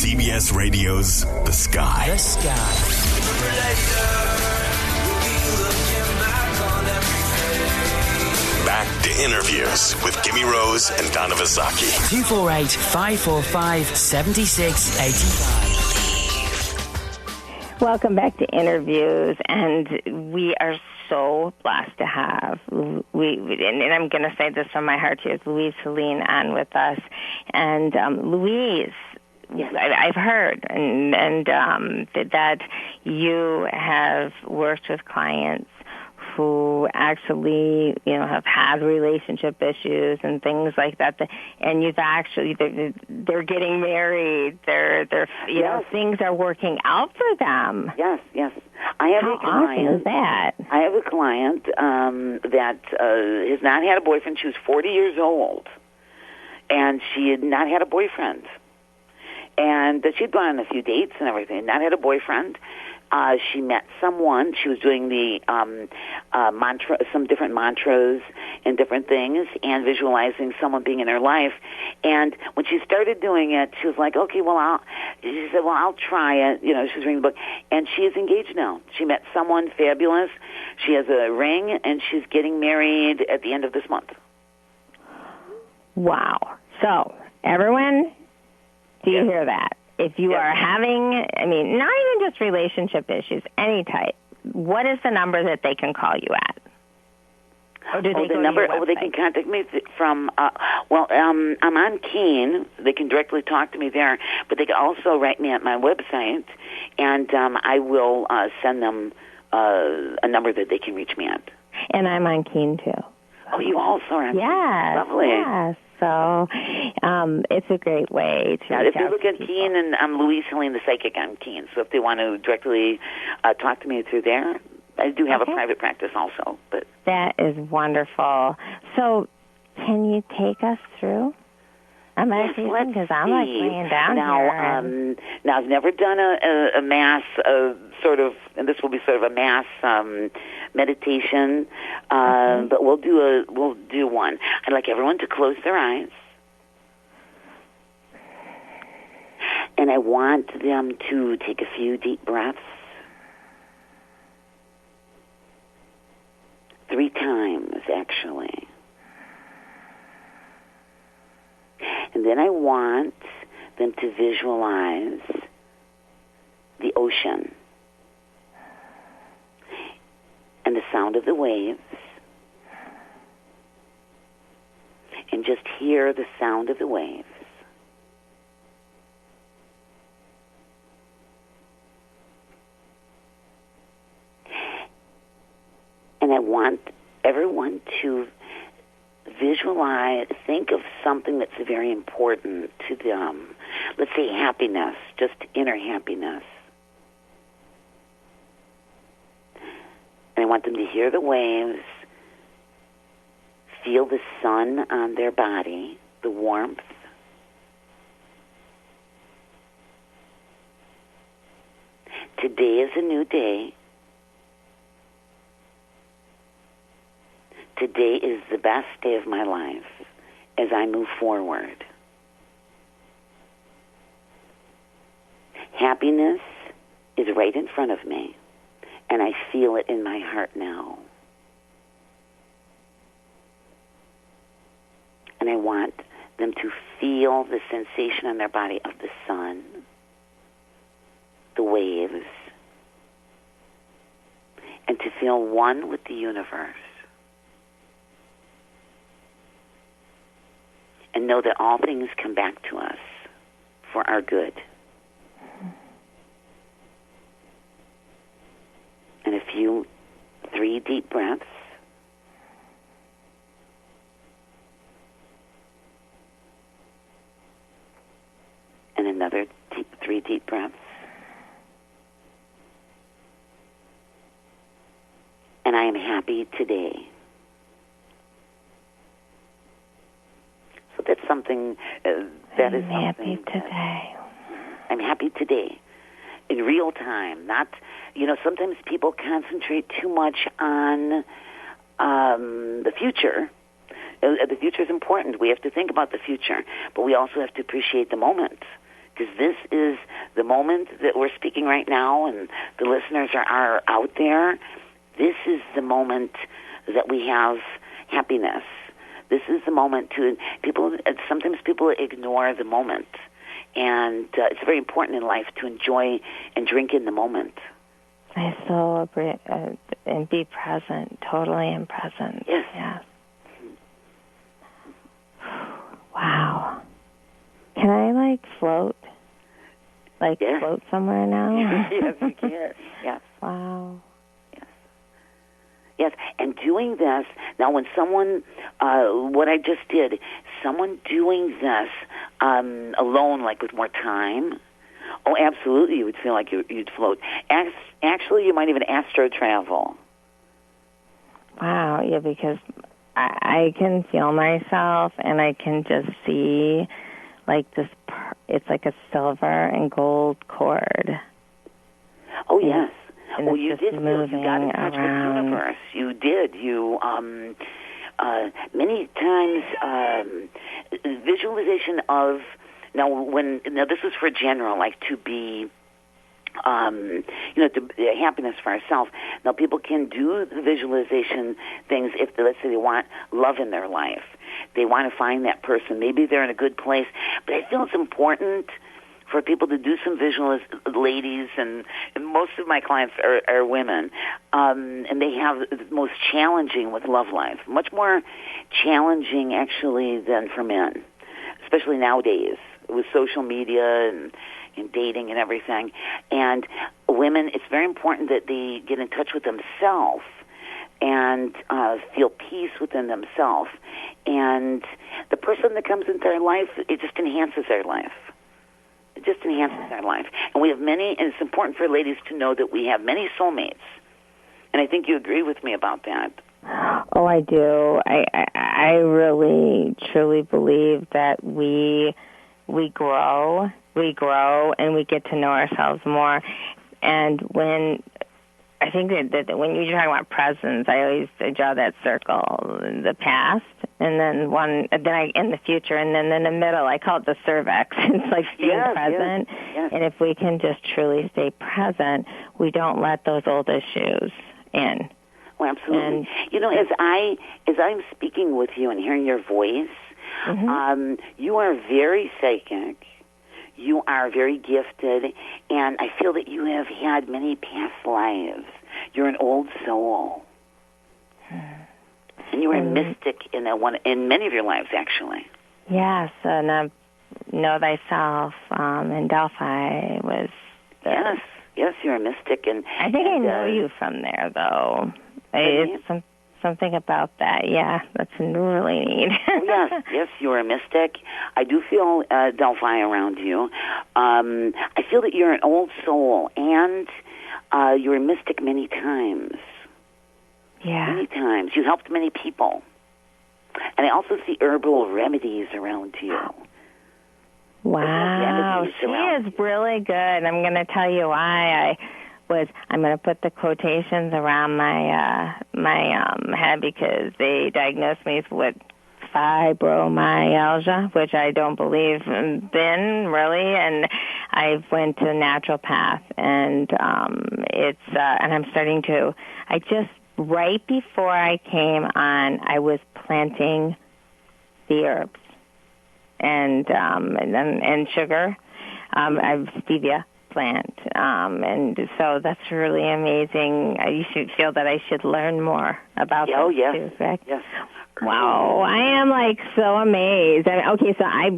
CBS Radio's The Sky. The Sky. Back to Interviews with Kimmie Rose and Donna Visocky. 248-545-7685. Welcome back to Interviews, and we are so blessed to have, and I'm going to say this from my heart here, Louise Helene on with us. And Louise, yes, I've heard and that you have worked with clients who actually, have had relationship issues and things like that, and you've actually, they're getting married, they're yes. Things are working out for them. Yes. I have a client. How awesome is that? I have a client that has not had a boyfriend. She was 40 years old, and she had not had a boyfriend. And she'd gone on a few dates and everything, not had a boyfriend. She met someone. She was doing the some different mantras and different things, and visualizing someone being in her life. And when she started doing it, she was like, "Okay, she said, I'll try it." She was reading the book, and she is engaged now. She met someone fabulous. She has a ring, and she's getting married at the end of this month. Wow! So everyone, do you hear that? If you are having, not even just relationship issues, any type, what is the number that they can call you at? Or do they go to your website? They can contact me from, I'm on Keen. They can directly talk to me there, but they can also write me at my website, and I will send them a number that they can reach me at. And I'm on Keen, too. Oh, you also are on Keen? Yes. Lovely. Yes. So it's a great way to if they look at Keen, and I'm Louise Helene, the psychic on Keen. So if they want to directly talk to me through there, I do have a private practice also. But that is wonderful. So can you take us through a meditation? Because I'm like laying down here. Now I've never done a mass sort of, and this will be sort of a mass meditation. But we'll do one. I'd like everyone to close their eyes, and I want them to take a few deep breaths 3 times, actually. And then I want them to visualize the ocean and the sound of the waves, and just hear the sound of the waves. And I want everyone to visualize, think of something that's very important to them. Let's say happiness, just inner happiness. And I want them to hear the waves, feel the sun on their body, the warmth. Today is a new day. Today is the best day of my life as I move forward. Happiness is right in front of me, and I feel it in my heart now. And I want them to feel the sensation on their body of the sun, the waves, and to feel one with the universe. And know that all things come back to us for our good. And 3 deep breaths. And another 3 deep breaths. And I am happy today. So that's something that is something. I'm happy today. I'm happy today. In real time, not, sometimes people concentrate too much on the future. The future is important. We have to think about the future, but we also have to appreciate the moment. because this is the moment that we're speaking right now, and the listeners are out there. This is the moment that we have happiness. This is the moment sometimes people ignore the moment, and it's very important in life to enjoy and drink in the moment. I so agree, and be present, totally in present. Yes. Yes. Wow. Can I, float? Yes. Float somewhere now? Yes, you can. Yes. Wow. Yes, and doing this, now when someone, what I just did, someone doing this alone, with more time, oh, absolutely, you would feel like you'd float. Actually, you might even astro travel. Wow, yeah, because I can feel myself, and I can just see, this, it's like a silver and gold cord. Oh, yes. And well, you did. Moving you got in touch around. with the universe. You did. You many times visualization of now this was for general, to be happiness for ourselves. Now people can do the visualization things if let's say they want love in their life. They want to find that person. Maybe they're in a good place, but I feel it's important for people to do some ladies, and most of my clients are women, and they have the most challenging with love life, much more challenging actually than for men, especially nowadays with social media and dating and everything. And women, it's very important that they get in touch with themselves and feel peace within themselves. And the person that comes into their life, it just enhances their life. It just enhances our life. And we have many, and it's important for ladies to know that we have many soulmates. And I think you agree with me about that. Oh, I do. I really, truly believe that we grow, and we get to know ourselves more. And I think that when you talk about presence, I draw that circle, the past, and then in the future, and then in the middle, I call it the cervix. It's like being present. Yes. And if we can just truly stay present, we don't let those old issues in. Well, absolutely. And, as I'm speaking with you and hearing your voice, you are very psychic. You are very gifted, and I feel that you have had many past lives. You're an old soul. And you were a mystic in many of your lives, actually. Yes, and Know Thyself in Delphi was... Yes, you're a mystic. And I think I know you from there, though. It's something about that. Yeah, that's really neat. Yes, you're a mystic. I do feel Delphi around you. I feel that you're an old soul, and you're a mystic many times. Yeah. Many times. You helped many people. And I also see herbal remedies around you. Wow, she is really good. I'm going to tell you why. I'm going to put the quotations around my head because they diagnosed me with fibromyalgia, which I don't believe in really, and I went to naturopath, and and I'm starting to. Right before I came on, I was planting the herbs and sugar. I have stevia plant, and so that's really amazing. You should feel that I should learn more about that too, correct? Yes. Wow, I am so amazed. Okay, so I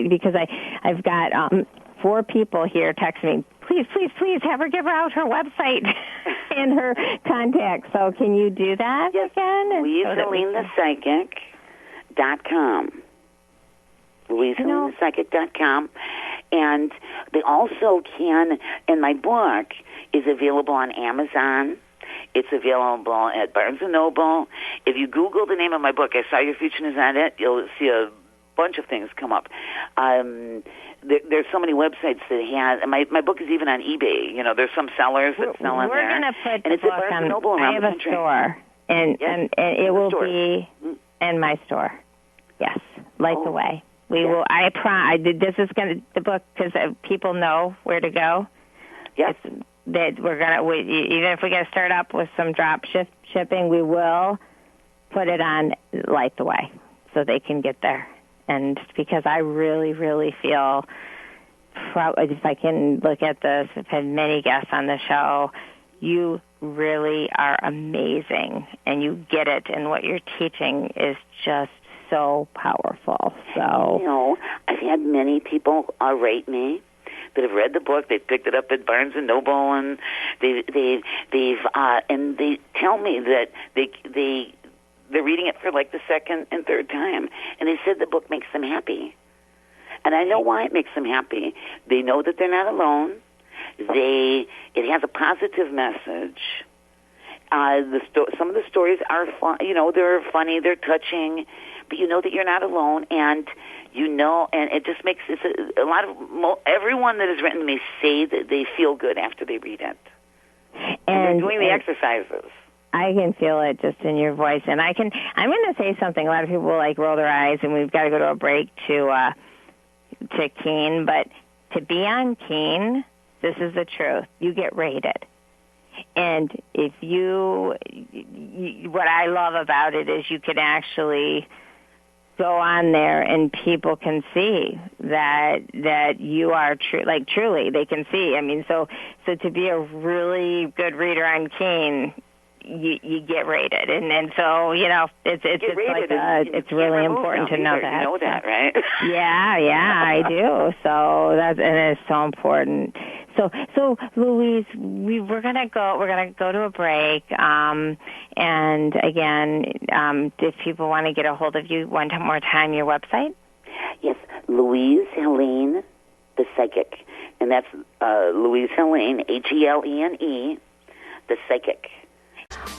because I've got 4 people here texting me. Please have her give out her website and her contact. So can you do that again? Louise Helene the Psychic.com. LouiseHeleneThePsychic.com. And they also can, and my book is available on Amazon. It's available at Barnes & Noble. If you Google the name of my book, I Saw Your Future is on it, you'll see a bunch of things come up. There's so many websites that have, and my book is even on eBay. There's some sellers that sell on there. We're going to put and the it's book at Barnes on. Noble around I have the a country. store, and it will be in my store. Yes, lights away. We will. This is going to the book because people know where to go. Yes. That we're gonna. Even if we got to start up with some drop shipping, we will put it on Light the Way so they can get there. And because I really, really feel, if I can look at this, I've had many guests on the show. You really are amazing, and you get it, and what you're teaching is just so powerful. So, I've had many people rate me that have read the book. They've picked it up at Barnes and Noble, and they've and they tell me that they're reading it for like the second and third time, and they said the book makes them happy. And I know why it makes them happy. They know that they're not alone. It has a positive message. Some of the stories are fun. They're funny, they're touching, but you know that you're not alone, and and it just makes a lot of everyone that has written to me say that they feel good after they read it. And they're doing the exercises. I can feel it just in your voice, and I'm going to say something. A lot of people roll their eyes, and we've got to go to a break to Keen, but to be on Keen, this is the truth. You get rated. And if what I love about it is you can actually go on there and people can see that you are truly they can see. I mean, so to be a really good reader on Keen, you get rated, and so it's really important to know that. You know that, right? Yeah, I do. So it's so important. So Louise, we're gonna go to a break. And again, if people want to get a hold of you one more time, your website. Yes, Louise Helene, the psychic, and that's Louise Helene, HELENE, the psychic.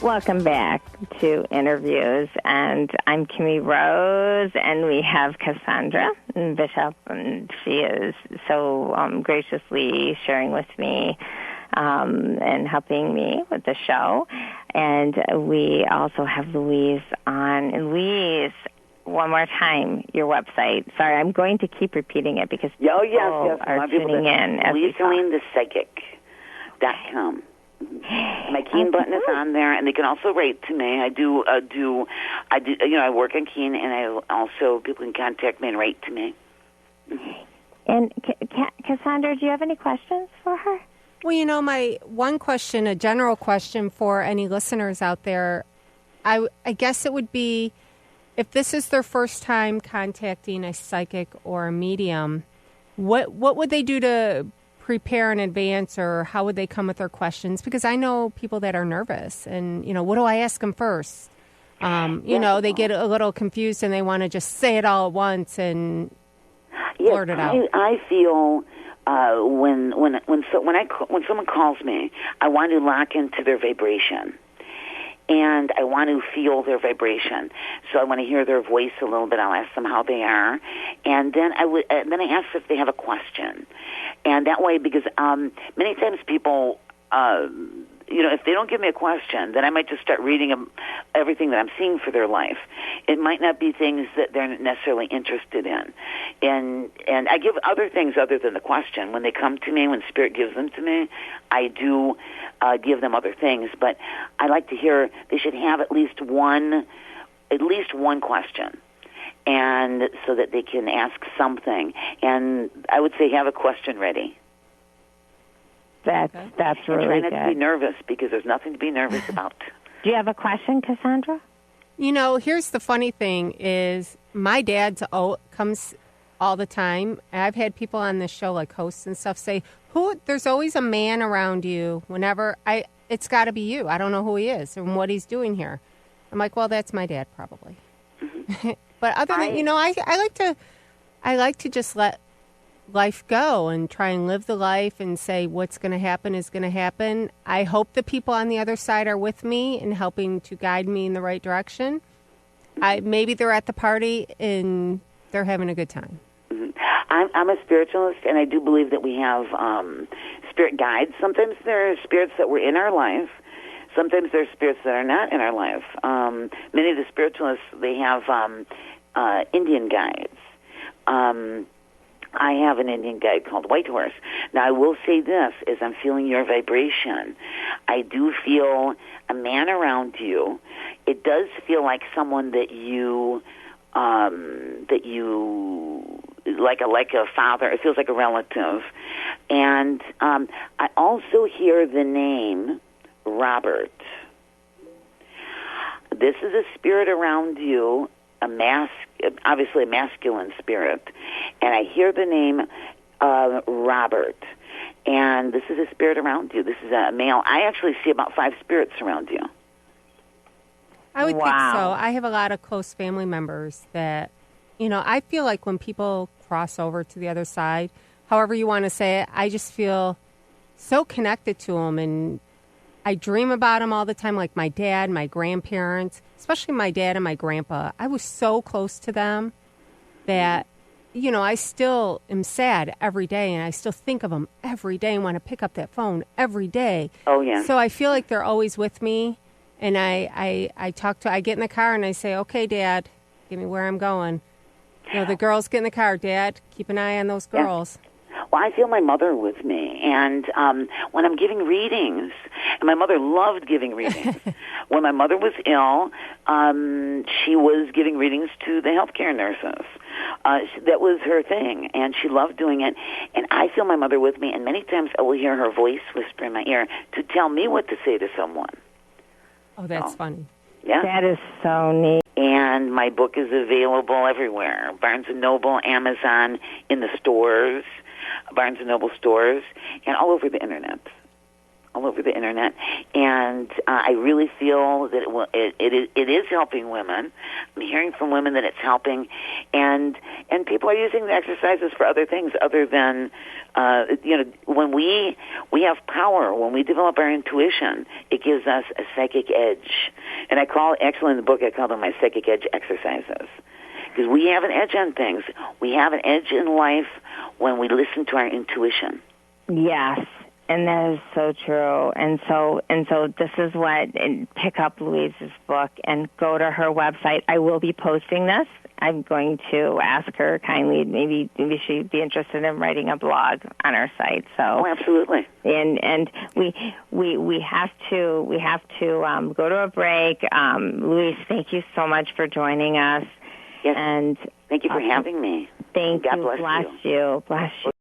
Welcome back to InnerViews, and I'm Kimmie Rose, and we have Cassandra Bishop, and she is so graciously sharing with me and helping me with the show. And we also have Louise on. And Louise, one more time, your website. Sorry, I'm going to keep repeating it because people are tuning in. LouiseHeleneThePsychic.com. My Keen button is on there, and they can also write to me. I work on Keen, and people can contact me and write to me. And Cassandra, do you have any questions for her? Well, my one question, a general question for any listeners out there, I guess it would be, if this is their first time contacting a psychic or a medium, what would they do to prepare in advance, or how would they come with their questions? Because I know people that are nervous, and what do I ask them first? They get a little confused and they want to just say it all at once and blurt it out. I feel when someone calls me, I want to lock into their vibration. And I want to feel their vibration, so I want to hear their voice a little bit. I'll ask them how they are, and then I ask if they have a question, and that way, because many times people, if they don't give me a question, then I might just start reading everything that I'm seeing for their life. It might not be things that they're necessarily interested in, and I give other things other than the question. When they come to me, when Spirit gives them to me, I do give them other things, but I like to hear they should have at least one question, and so that they can ask something. And I would say have a question ready. That's really good. And try not to be nervous, because there's nothing to be nervous about. Do you have a question, Cassandra? Here's the funny thing is my dad comes all the time. I've had people on this show, like hosts and stuff, say, there's always a man around you whenever it's got to be you. I don't know who he is and what he's doing here. I'm like, well, that's my dad probably. Mm-hmm. But other than, I like to just let life go and try and live the life and say what's going to happen is going to happen. I hope the people on the other side are with me and helping to guide me in the right direction. Maybe they're at the party and they're having a good time. I'm a spiritualist, and I do believe that we have spirit guides. Sometimes there are spirits that were in our life. Sometimes there are spirits that are not in our life. Many of the spiritualists, they have Indian guides. I have an Indian guide called White Horse. Now, I will say this, as I'm feeling your vibration, I do feel a man around you. It does feel like someone that you like a father. It feels like a relative. And I also hear the name Robert. This is a spirit around you, obviously a masculine spirit. And I hear the name Robert. And this is a spirit around you. This is a male. I actually see about 5 spirits around you. I would think so. I have a lot of close family members that, I feel like when people cross over to the other side, however you want to say it, I just feel so connected to them. And I dream about them all the time, like my dad, my grandparents, especially my dad and my grandpa. I was so close to them that, I still am sad every day, and I still think of them every day and want to pick up that phone every day. Oh, yeah. So I feel like they're always with me. And I get in the car and I say, okay, Dad, give me where I'm going. The girls get in the car. Dad, keep an eye on those girls. Yeah. Well, I feel my mother with me. And when I'm giving readings, and my mother loved giving readings. When my mother was ill, she was giving readings to the healthcare nurses. That was her thing, and she loved doing it. And I feel my mother with me, and many times I will hear her voice whisper in my ear to tell me what to say to someone. Oh, that's funny. Yeah. That is so neat. And my book is available everywhere. Barnes & Noble, Amazon, in the stores, Barnes & Noble stores, and all over the Internet. And I really feel that it is helping women. I'm hearing from women that it's helping, and people are using the exercises for other things other than, when we have power, when we develop our intuition, it gives us a psychic edge. And actually in the book, I call them my psychic edge exercises. Because we have an edge on things. We have an edge in life when we listen to our intuition. Yes. And that is so true. And so this is what, and pick up Louise's book and go to her website. I will be posting this. I'm going to ask her kindly, maybe she'd be interested in writing a blog on our site. So absolutely. And we have to go to a break. Louise, thank you so much for joining us. Yes. And thank you for having me. Thank God you. Bless you. Bless you.